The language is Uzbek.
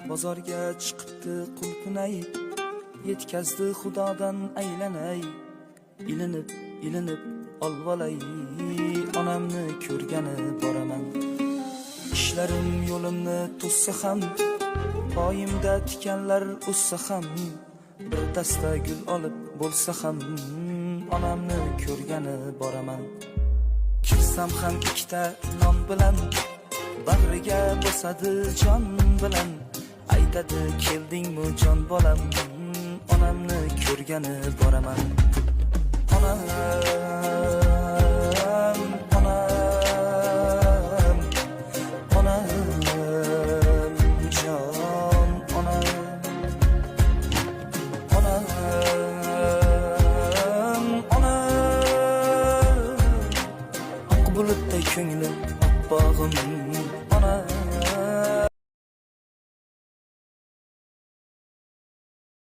bozorga chiqibdi qulpunay, yetkazdi xudodan aylanay, ilinib olvolay, onamni ko'rgani boraman. Ishlarim yo'limni to'ssa ham, poyimda tikanlar o'ssa ham, bir dasta gul olib bo'lsa ham, onamni ko'rgani boraman. Kirsam ham ikkita non bilan, bag'riga bosadi jon bilan, aytadi keldingmi jon bolam, onamni ko'rgani boraman. Onam